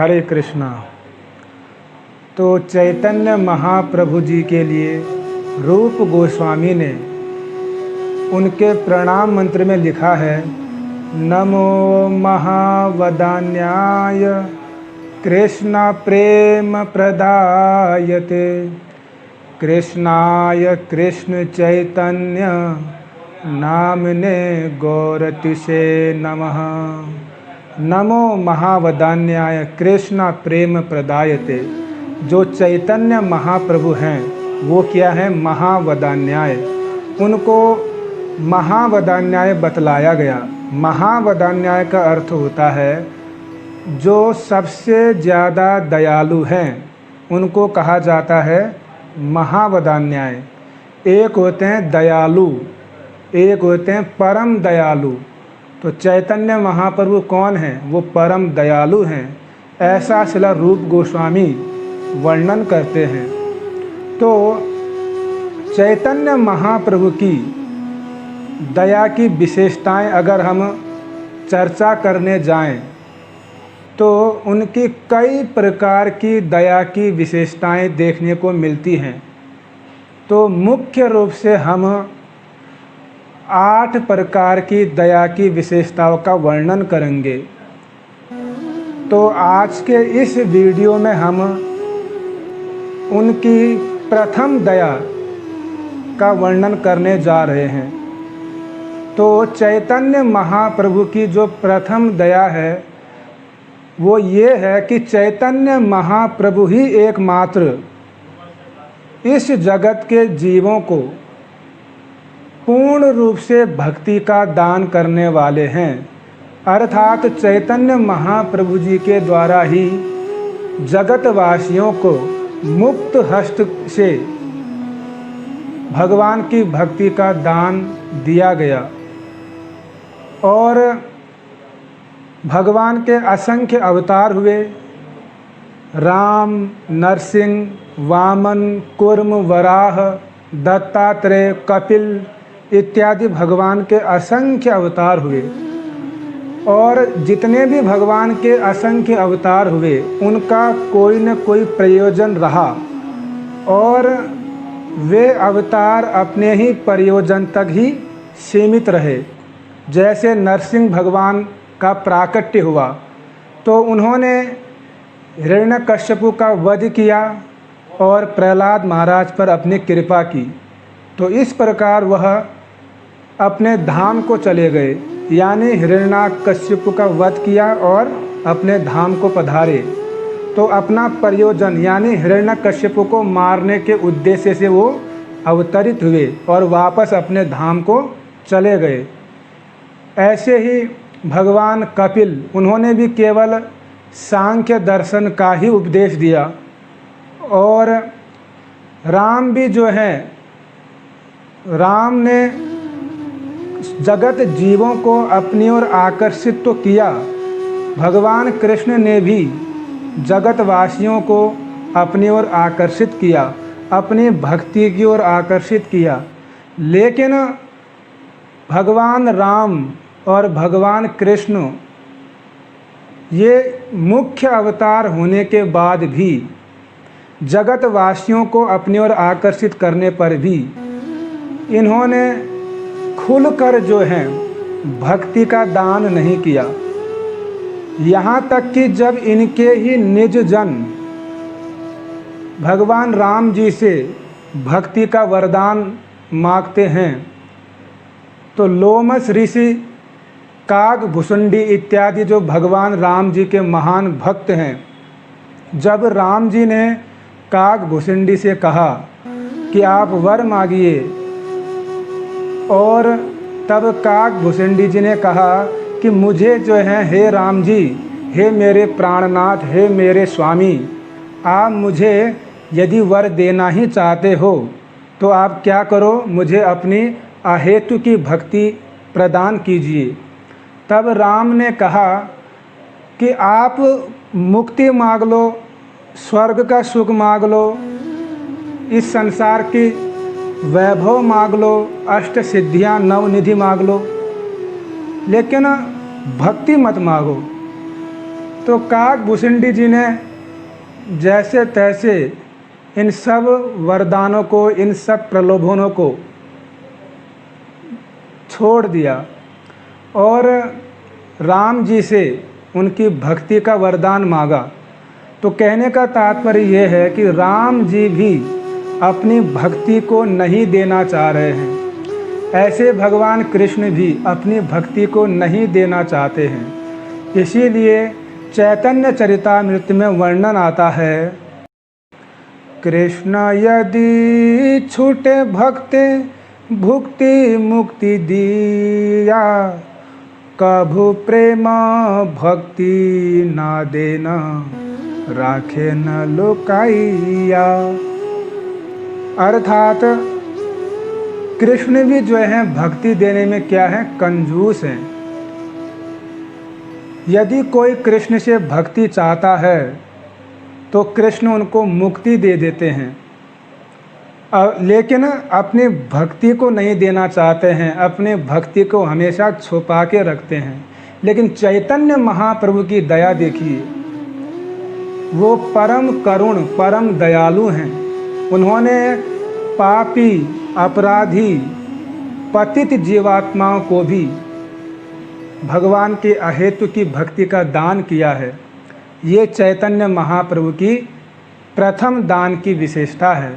हरे कृष्णा। तो चैतन्य महाप्रभु जी के लिए रूप गोस्वामी ने उनके प्रणाम मंत्र में लिखा है, नमो महावदान्याय कृष्ण प्रेम प्रदायते कृष्णाय कृष्ण चैतन्य नामने गौरतिसे नमः। नमो महावदान्याय कृष्ण प्रेम प्रदायते। जो चैतन्य महाप्रभु हैं वो क्या है? महावदान्याय। उनको महावदान्याय बतलाया गया। महावदान्याय का अर्थ होता है जो सबसे ज़्यादा दयालु हैं उनको कहा जाता है महावदान्याय। एक होते हैं दयालु, एक होते हैं परम दयालु। तो चैतन्य महाप्रभु कौन हैं? वो परम दयालु हैं, ऐसा श्रील रूप गोस्वामी वर्णन करते हैं। तो चैतन्य महाप्रभु की दया की विशेषताएं अगर हम चर्चा करने जाएं तो उनकी कई प्रकार की दया की विशेषताएं देखने को मिलती हैं। तो मुख्य रूप से हम 8 प्रकार की दया की विशेषताओं का वर्णन करेंगे। तो आज के इस वीडियो में हम उनकी प्रथम दया का वर्णन करने जा रहे हैं। तो चैतन्य महाप्रभु की जो प्रथम दया है वो ये है कि चैतन्य महाप्रभु ही एकमात्र इस जगत के जीवों को पूर्ण रूप से भक्ति का दान करने वाले हैं। अर्थात चैतन्य महाप्रभु जी के द्वारा ही जगतवासियों को मुक्त हस्त से भगवान की भक्ति का दान दिया गया। और भगवान के असंख्य अवतार हुए। राम, नरसिंह, वामन, कूर्म, वराह, दत्तात्रेय, कपिल इत्यादि भगवान के असंख्य अवतार हुए। और जितने भी भगवान के असंख्य अवतार हुए उनका कोई न कोई प्रयोजन रहा और वे अवतार अपने ही प्रयोजन तक ही सीमित रहे। जैसे नरसिंह भगवान का प्राकट्य हुआ तो उन्होंने हिरण्यकश्यपु का वध किया और प्रहलाद महाराज पर अपनी कृपा की। तो इस प्रकार वह अपने धाम को चले गए, यानी हिरण्यकश्यपु का वध किया और अपने धाम को पधारे। तो अपना प्रयोजन यानी हिरण्यकश्यपु को मारने के उद्देश्य से वो अवतरित हुए और वापस अपने धाम को चले गए। ऐसे ही भगवान कपिल, उन्होंने भी केवल सांख्य दर्शन का ही उपदेश दिया। और राम भी जो हैं, राम ने जगत जीवों को अपनी ओर आकर्षित तो किया, भगवान कृष्ण ने भी जगतवासियों को अपनी ओर आकर्षित किया, अपनी भक्ति की ओर आकर्षित किया। लेकिन भगवान राम और भगवान कृष्ण ये मुख्य अवतार होने के बाद भी जगतवासियों को अपनी ओर आकर्षित करने पर भी इन्होंने खुलकर जो है भक्ति का दान नहीं किया। यहाँ तक कि जब इनके ही निज जन भगवान राम जी से भक्ति का वरदान मांगते हैं तो लोमस ऋषि, कागभुसुंडी इत्यादि जो भगवान राम जी के महान भक्त हैं, जब राम जी ने कागभुसुंडी से कहा कि आप वर मांगिए, और तब कागभुसुंडी जी ने कहा कि मुझे जो है, हे राम जी, हे मेरे प्राणनाथ, हे मेरे स्वामी, आप मुझे यदि वर देना ही चाहते हो तो आप क्या करो, मुझे अपनी अहेतु की भक्ति प्रदान कीजिए। तब राम ने कहा कि आप मुक्ति मांग लो, स्वर्ग का सुख मांग लो, इस संसार की वैभव मांग लो, अष्ट सिद्धियां नवनिधि मांग लो, लेकिन भक्ति मत मांगो। तो काकभूषुंडी जी ने जैसे तैसे इन सब वरदानों को, इन सब प्रलोभनों को छोड़ दिया और राम जी से उनकी भक्ति का वरदान मांगा। तो कहने का तात्पर्य ये है कि राम जी भी अपनी भक्ति को नहीं देना चाह रहे हैं, ऐसे भगवान कृष्ण भी अपनी भक्ति को नहीं देना चाहते हैं। इसीलिए चैतन्य चरितामृत में वर्णन आता है, कृष्ण यदि छूटे भक्ते भुक्ति मुक्ति दिया, कभु प्रेम भक्ति ना देना, राखे न लुकाइया। अर्थात कृष्ण भी जो है भक्ति देने में क्या है, कंजूस हैं। यदि कोई कृष्ण से भक्ति चाहता है तो कृष्ण उनको मुक्ति दे देते हैं, लेकिन अपनी भक्ति को नहीं देना चाहते हैं, अपनी भक्ति को हमेशा छुपा के रखते हैं। लेकिन चैतन्य महाप्रभु की दया देखिए, वो परम करुण, परम दयालु हैं। उन्होंने पापी, अपराधी, पतित जीवात्माओं को भी भगवान के अहेतु की भक्ति का दान किया है। ये चैतन्य महाप्रभु की प्रथम दान की विशेषता है।